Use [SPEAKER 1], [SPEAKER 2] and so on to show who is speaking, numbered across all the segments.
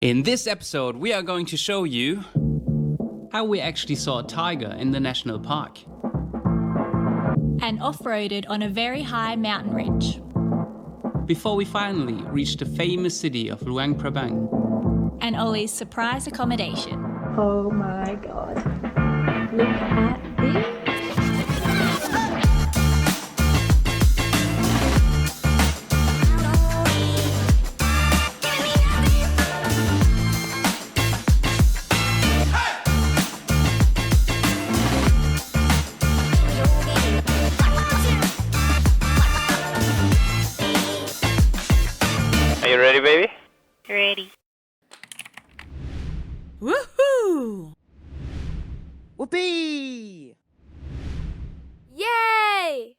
[SPEAKER 1] In this episode, we are going to show you how we actually saw a tiger in the national park.
[SPEAKER 2] And off-roaded on a very high mountain ridge.
[SPEAKER 1] Before we finally reached the famous city of Luang Prabang.
[SPEAKER 2] And Ollie's surprise accommodation.
[SPEAKER 3] Oh my god. Look at this.
[SPEAKER 1] Are you ready, baby?
[SPEAKER 3] Ready.
[SPEAKER 4] Woohoo! Whoopee!
[SPEAKER 5] Yay!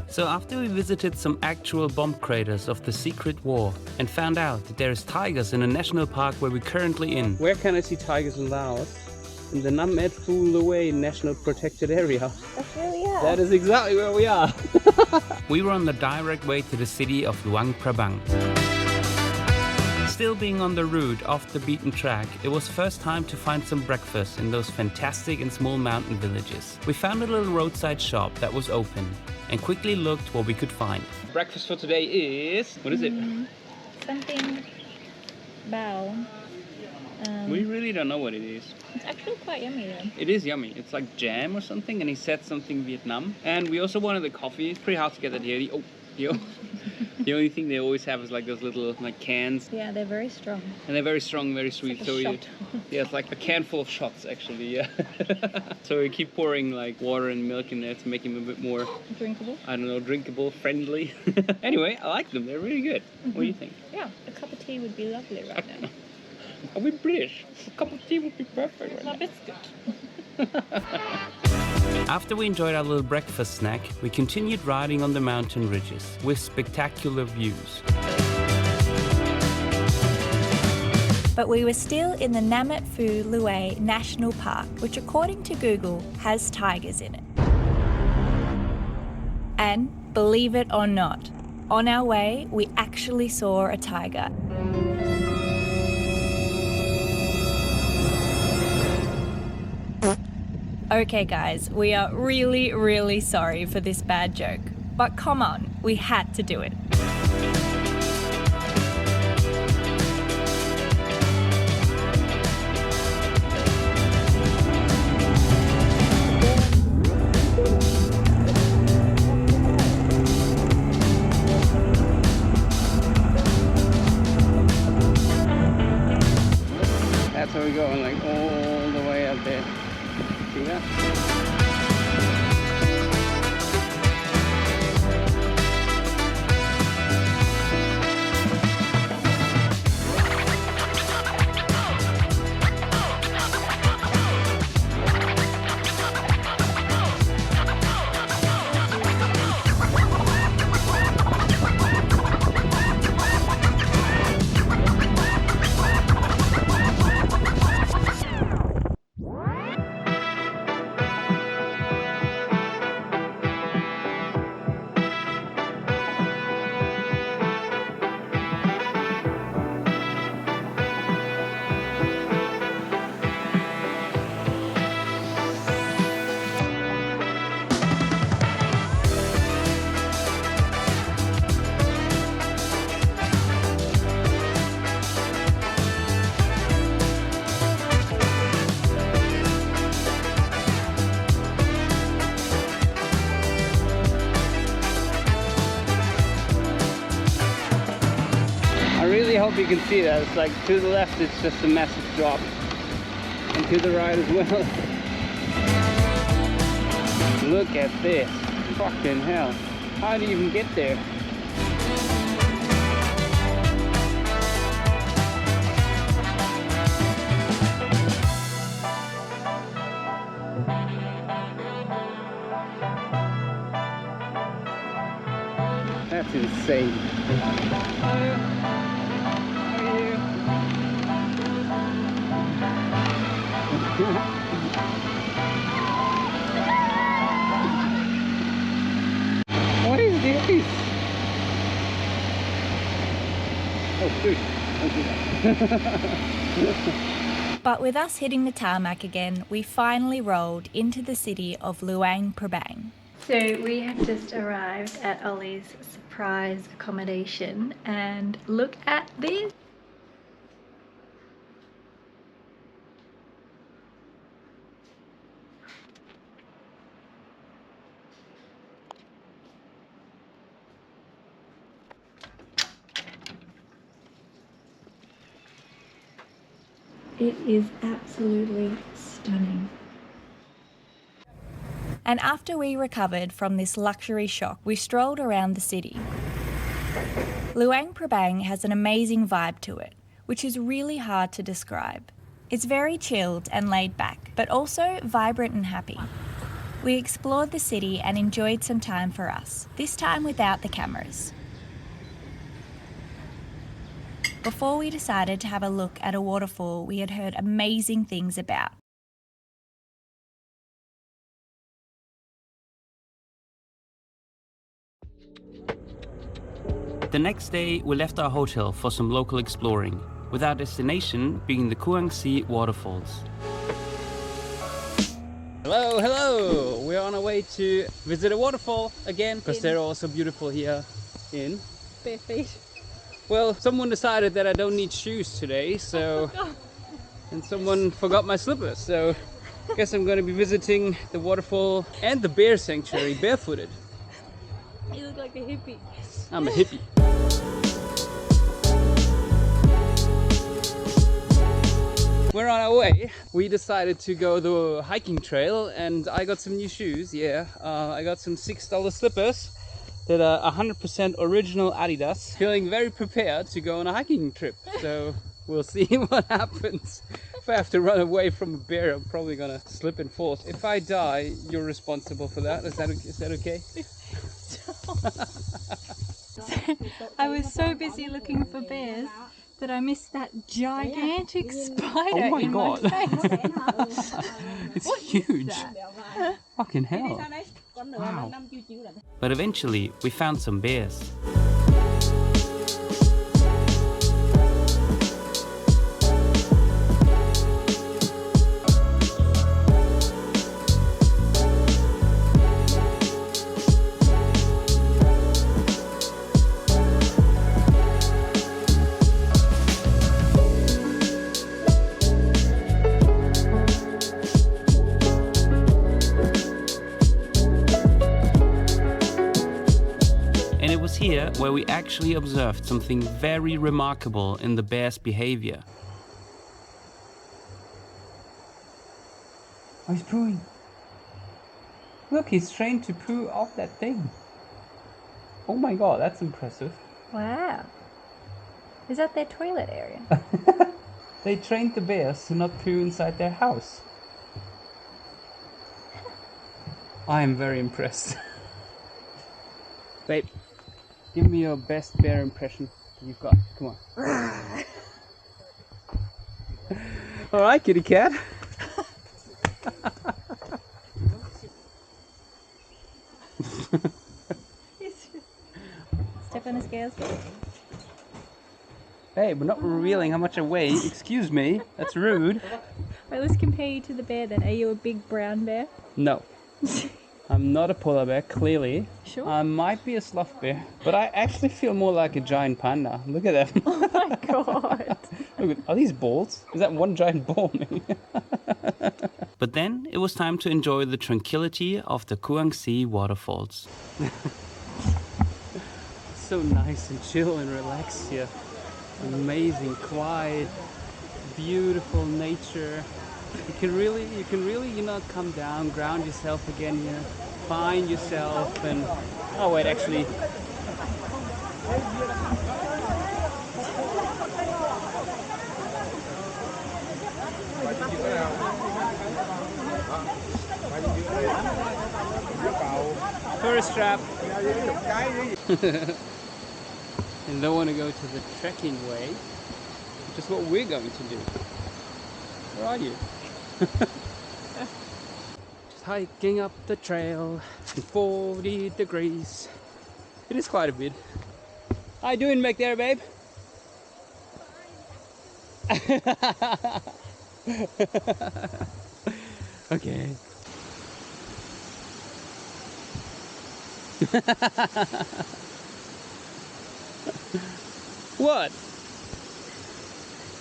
[SPEAKER 1] So after we visited some actual bomb craters of the Secret War and found out that there is tigers in a national park where we're currently in. Where can I see tigers in Laos? In the Phou Louey National Protected Area.
[SPEAKER 3] That's where we are.
[SPEAKER 1] That is exactly where we are. We were on the direct way to the city of Luang Prabang. Still being on the route off the beaten track, it was first time to find some breakfast in those fantastic and small mountain villages. We found a little roadside shop that was open and quickly looked what we could find. Breakfast for today is... what is it?
[SPEAKER 3] Something bao.
[SPEAKER 1] We really don't know what it is.
[SPEAKER 3] It's actually quite yummy though.
[SPEAKER 1] It is yummy. It's like jam or something, and he said something Vietnam. And we also wanted the coffee. It's pretty hard to get that here. The only thing they always have is like those little like cans.
[SPEAKER 3] Yeah, they're very strong.
[SPEAKER 1] And they're very strong, very sweet.
[SPEAKER 3] It's like a shot.
[SPEAKER 1] Yeah, it's like a can full of shots actually, yeah. So we keep pouring like water and milk in there to make him a bit more
[SPEAKER 3] Drinkable?
[SPEAKER 1] I don't know, drinkable, friendly. Anyway, I like them. They're really good. What do you think?
[SPEAKER 3] Yeah, a cup of tea would be lovely right now.
[SPEAKER 1] Are we British? A cup of tea would be perfect right now.
[SPEAKER 3] Biscuit.
[SPEAKER 1] After we enjoyed our little breakfast snack, we continued riding on the mountain ridges with spectacular views.
[SPEAKER 2] But we were still in the Phou Louey National Park, which according to Google has tigers in it. And believe it or not, on our way we actually saw a tiger. Okay guys, we are really sorry for this bad joke, but come on, we had to do it.
[SPEAKER 1] That's where we're going, like all the way up there. See that? really hope you can see that. It's like to the left it's just a massive drop, and to the right as well. Look at this. Fucking hell. How do you even get there? That's insane. What is this? Oh, dude. Don't do that.
[SPEAKER 2] But with us hitting the tarmac again, we finally rolled into the city of Luang Prabang. So we have just arrived at Ollie's surprise accommodation and look at this. It is absolutely stunning. And after we recovered from this luxury shock, we strolled around the city. Luang Prabang has an amazing vibe to it, which is really hard to describe. It's very chilled and laid back, but also vibrant and happy. We explored the city and enjoyed some time for us, this time without the cameras. Before we decided to have a look at a waterfall we had heard amazing things about.
[SPEAKER 1] The next day, we left our hotel for some local exploring, with our destination being the Kuang Si Waterfalls. Hello, hello! We're on our way to visit a waterfall again, because they're also beautiful here in
[SPEAKER 3] Bare feet.
[SPEAKER 1] Well, someone decided that I don't need shoes today, so... And someone forgot my slippers, so... I guess I'm going to be visiting the waterfall and the bear sanctuary barefooted.
[SPEAKER 3] You look like a hippie.
[SPEAKER 1] I'm a hippie. We're on our way. We decided to go the hiking trail and I got some new shoes, yeah. I got some $6 slippers that are 100% original Adidas. Feeling very prepared to go on a hiking trip. So we'll see what happens. If I have to run away from a bear, I'm probably gonna slip and fall. If I die, you're responsible for that. Is that okay?
[SPEAKER 3] I was so busy looking for bears that I missed that gigantic spider
[SPEAKER 1] Oh my
[SPEAKER 3] in
[SPEAKER 1] God.
[SPEAKER 3] my face.
[SPEAKER 1] It's huge. Fucking hell. Wow. But eventually we found some bears. Here where we actually observed something very remarkable in the bear's behavior. Oh, he's pooing. Look, he's trained to poo off that thing. Oh my God, that's impressive.
[SPEAKER 2] Wow. Is that their toilet area?
[SPEAKER 1] They trained the bears to not poo inside their house. I am very impressed. Babe. Give me your best bear impression you've got. Come on. Alright, kitty cat.
[SPEAKER 2] Step on the scales.
[SPEAKER 1] Hey, we're not revealing how much I weigh. Excuse me. That's rude.
[SPEAKER 2] Right, let's compare you to the bear then. Are you a big brown bear?
[SPEAKER 1] No. I'm not a polar bear, clearly.
[SPEAKER 2] Sure.
[SPEAKER 1] I might be a sloth bear, but I actually feel more like a giant panda. Look at them.
[SPEAKER 2] Oh my God.
[SPEAKER 1] Look, are these balls? Is that one giant ball, maybe? But then it was time to enjoy the tranquility of the Kuang Si Waterfalls. So nice and chill and relaxed here. Amazing, quiet, beautiful nature. You can really, come down, ground yourself again here, find yourself, and oh wait, actually. Tourist trap. and don't want to go to the trekking way, which is what we're going to do. Where are you? Just hiking up the trail in 40 degrees. It is quite a bit. How you doing back there, babe? Okay. What?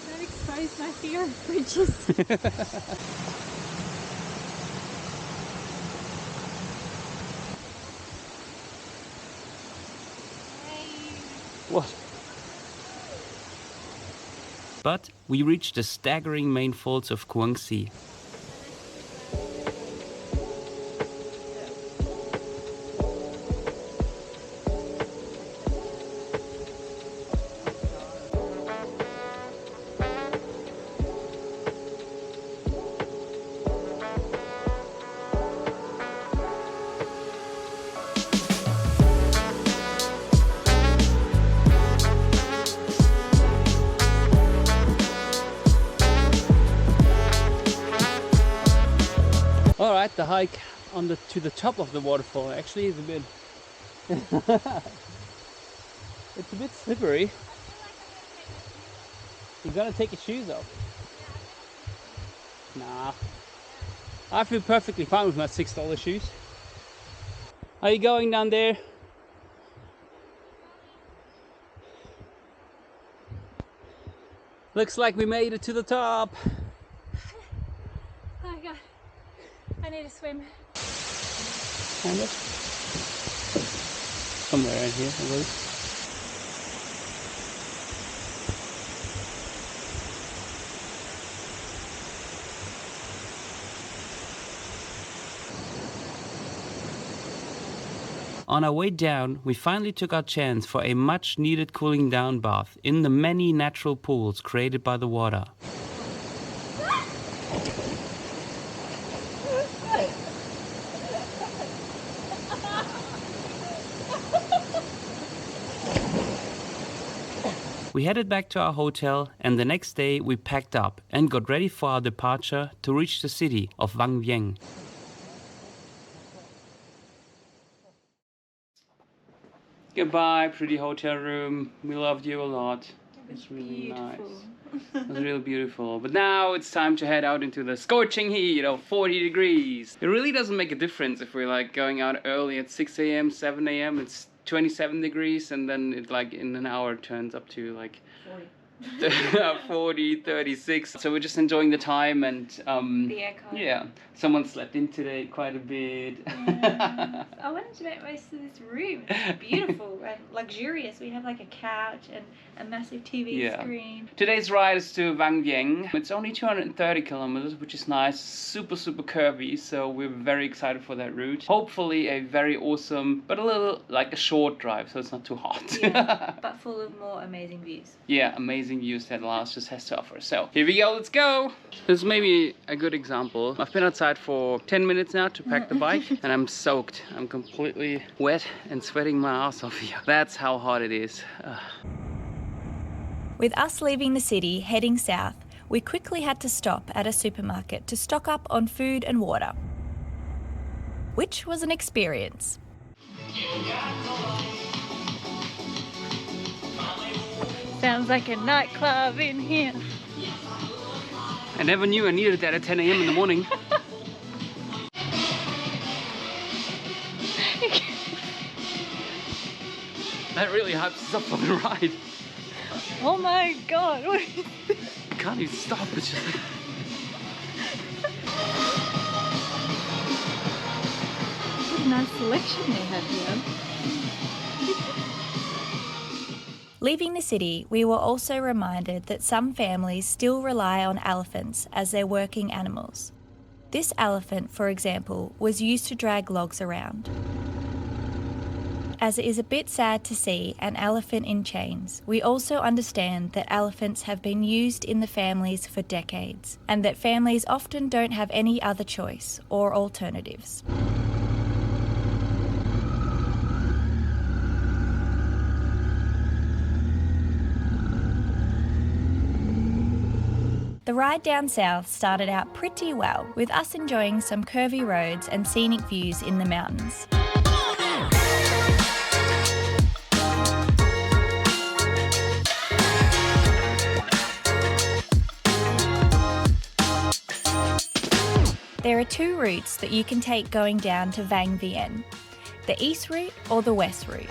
[SPEAKER 3] Don't expose my fear of bridges.
[SPEAKER 1] What? But we reached the staggering main falls of Kuang Si. Alright, the hike to the top of the waterfall actually is a bit it's a bit slippery. You're gonna take your shoes off? Nah. I feel perfectly fine with my $6 shoes. Are you going down there? Looks like we made it to the top.
[SPEAKER 3] Oh god, I need to swim.
[SPEAKER 1] Kind of. Somewhere in here, I believe. On our way down, we finally took our chance for a much needed cooling down bath in the many natural pools created by the water. We headed back to our hotel, and the next day we packed up and got ready for our departure to reach the city of Vang Vieng. Goodbye, pretty hotel room. We loved you a lot. It's really nice. It was really beautiful. But now it's time to head out into the scorching heat of 40 degrees. It really doesn't make a difference if we're like going out early at 6 a.m., 7 a.m. It's 27 degrees, and then it like in an hour turns up to like 40, 36. So we're just enjoying the time, and
[SPEAKER 2] The aircon.
[SPEAKER 1] yeah, someone slept in today quite a bit.
[SPEAKER 2] Yeah. I wanted to make most of this room. It's beautiful and luxurious. We have like a couch and a massive TV screen.
[SPEAKER 1] Today's ride is to Vang Vieng. It's only 230 kilometers, which is nice. Super curvy, so we're very excited for that route. Hopefully a very awesome, but a little like a short drive, so it's not too hot.
[SPEAKER 2] Yeah, but full of more amazing views.
[SPEAKER 1] Yeah, amazing views that Laos just has to offer. So here we go, let's go! This is maybe a good example. I've been outside for 10 minutes now to pack the bike, and I'm soaked. I'm completely wet and sweating my ass off here. That's how hot it is.
[SPEAKER 2] With us leaving the city, heading south, we quickly had to stop at a supermarket to stock up on food and water, which was an experience. Sounds like a nightclub in here.
[SPEAKER 1] I never knew I needed that at 10 a.m. in the morning. That really hypes us up for the ride.
[SPEAKER 2] Oh my god, what is this?
[SPEAKER 1] I can't even stop, it's just like...
[SPEAKER 3] What a nice selection they have here.
[SPEAKER 2] Leaving the city, we were also reminded that some families still rely on elephants as their working animals. This elephant, for example, was used to drag logs around. As it is a bit sad to see an elephant in chains, we also understand that elephants have been used in the families for decades, and that families often don't have any other choice or alternatives. The ride down south started out pretty well, with us enjoying some curvy roads and scenic views in the mountains. There are two routes that you can take going down to Vang Vieng, the east route or the west route.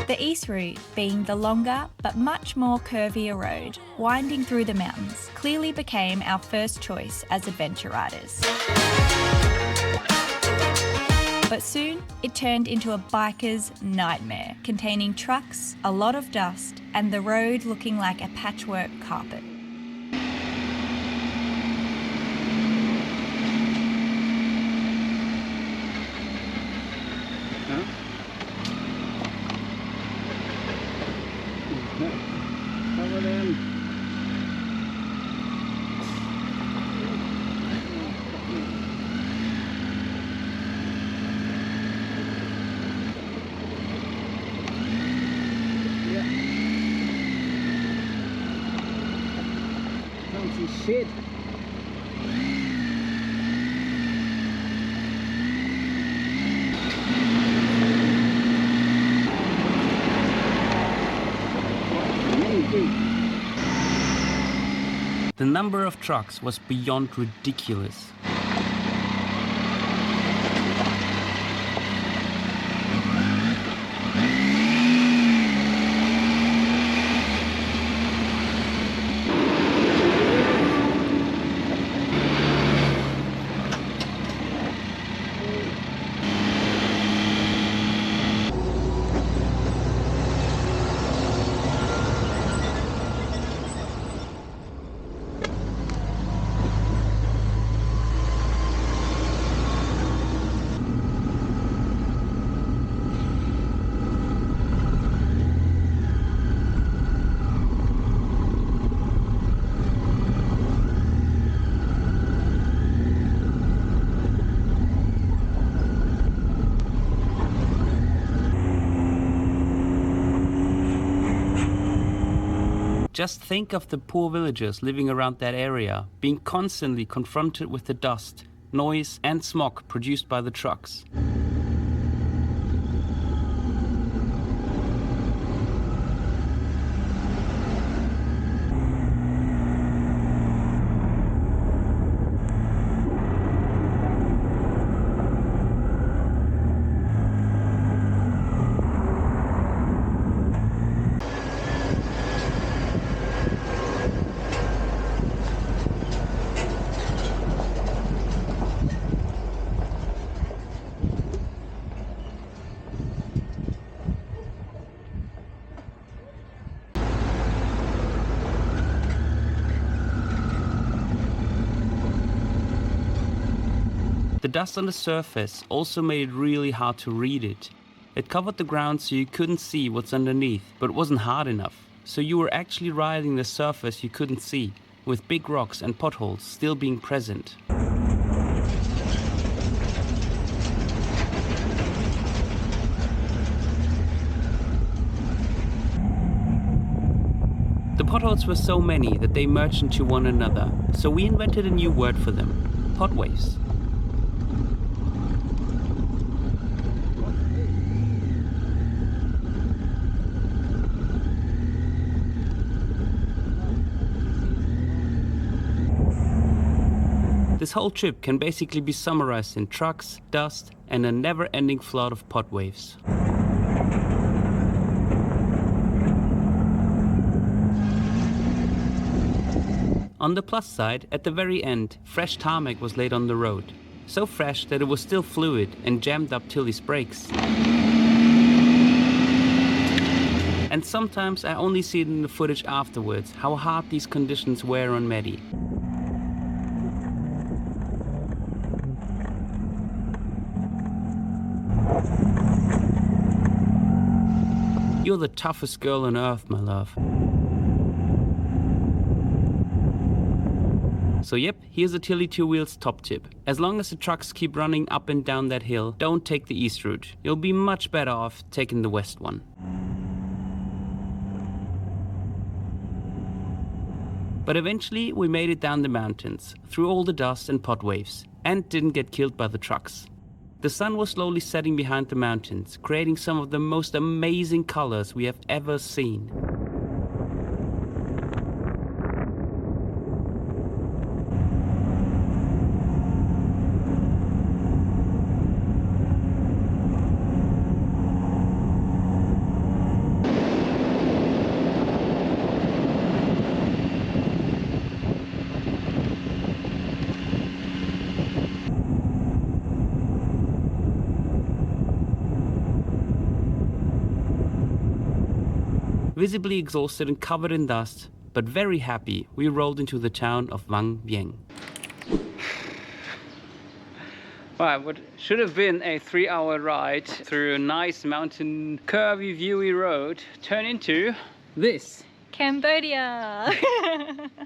[SPEAKER 2] The east route, being the longer but much more curvier road, winding through the mountains, clearly became our first choice as adventure riders. But soon, it turned into a biker's nightmare, containing trucks, a lot of dust, and the road looking like a patchwork carpet.
[SPEAKER 1] Shit. The number of trucks was beyond ridiculous. Just think of the poor villagers living around that area, being constantly confronted with the dust, noise and smog produced by the trucks. The dust on the surface also made it really hard to read it. It covered the ground so you couldn't see what's underneath, but it wasn't hard enough. So you were actually riding the surface you couldn't see, with big rocks and potholes still being present. The potholes were so many that they merged into one another, so we invented a new word for them: potwaves. This whole trip can basically be summarized in trucks, dust, and a never-ending flood of pot waves. On the plus side, at the very end, fresh tarmac was laid on the road. So fresh that it was still fluid and jammed up Tilly's brakes. And sometimes I only see it in the footage afterwards, how hard these conditions were on Maddi. You're the toughest girl on earth, my love. So yep, here's a Tilly 2 Wheels top tip. As long as the trucks keep running up and down that hill, don't take the east route. You'll be much better off taking the west one. But eventually we made it down the mountains, through all the dust and pot waves, and didn't get killed by the trucks. The sun was slowly setting behind the mountains, creating some of the most amazing colors we have ever seen. Visibly exhausted and covered in dust, but very happy, we rolled into the town of Vang Vieng. Wow, what should have been a 3-hour ride through a nice mountain, curvy, viewy road turned into this.
[SPEAKER 3] Cambodia!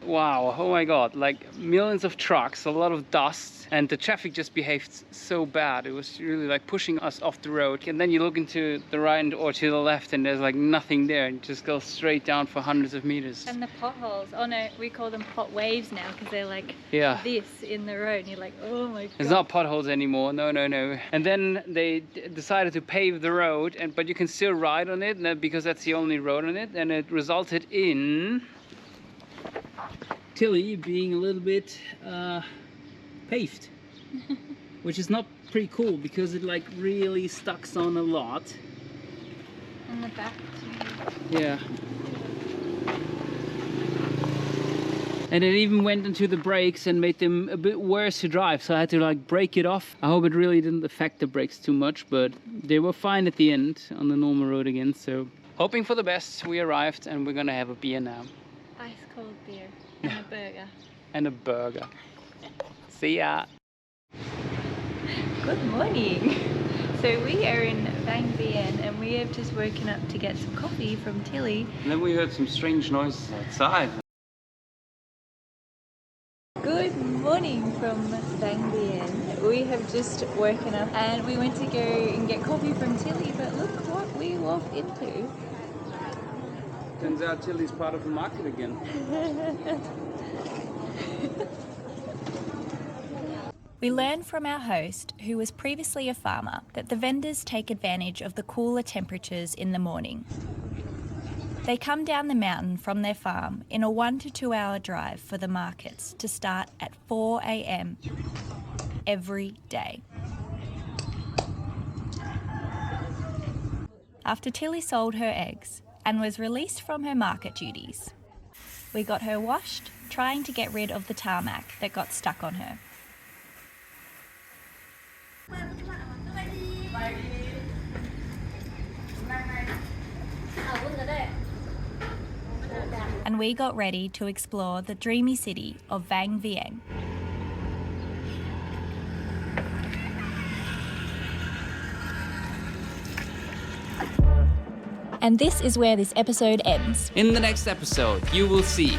[SPEAKER 1] Wow, oh my god, like millions of trucks, a lot of dust, and the traffic just behaved so bad. It was really like pushing us off the road. And then you look into the right or to the left and there's like nothing there, and just go straight down for hundreds of meters.
[SPEAKER 3] And the potholes, oh no, we call them pot waves now because they're like this in the road, and you're like, oh my god.
[SPEAKER 1] It's not potholes anymore, no, no, no. And then they decided to pave the road, but you can still ride on it because that's the only road on it, and it resulted in Tilly being a little bit paved, which is not pretty cool because it like really stucks on a lot.
[SPEAKER 3] And the back too.
[SPEAKER 1] Yeah. And it even went into the brakes and made them a bit worse to drive, so I had to like break it off. I hope it really didn't affect the brakes too much, but they were fine at the end on the normal road again. So hoping for the best, we arrived and we're gonna have a beer now.
[SPEAKER 3] Ice cold beer and a burger.
[SPEAKER 1] And a burger. See ya.
[SPEAKER 2] Good morning. So we are in Vang Vieng and we have just woken up to get some coffee from Tilly.
[SPEAKER 1] And then we heard some strange noises outside.
[SPEAKER 2] Good morning from Vang Vieng. We have just woken up and we went to go and get coffee from Tilly, but look what we walked into.
[SPEAKER 1] Turns out Tilly's part of the market again.
[SPEAKER 2] We learned from our host, who was previously a farmer, that the vendors take advantage of the cooler temperatures in the morning. They come down the mountain from their farm in a 1 to 2 hour drive for the markets to start at 4 a.m. every day. After Tilly sold her eggs and was released from her market duties, we got her washed, trying to get rid of the tarmac that got stuck on her. And we got ready to explore the dreamy city of Vang Vieng. And this is where this episode ends.
[SPEAKER 1] In the next episode, you will see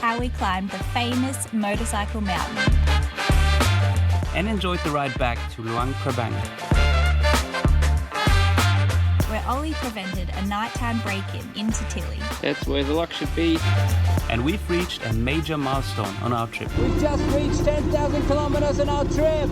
[SPEAKER 2] how we climbed the famous motorcycle mountain
[SPEAKER 1] and enjoyed the ride back to Luang Prabang,
[SPEAKER 2] where Ollie prevented a nighttime break-in into Tilly.
[SPEAKER 1] That's where the luck should be. And we've reached a major milestone on our trip.
[SPEAKER 4] We've just reached 10,000 kilometers on our trip.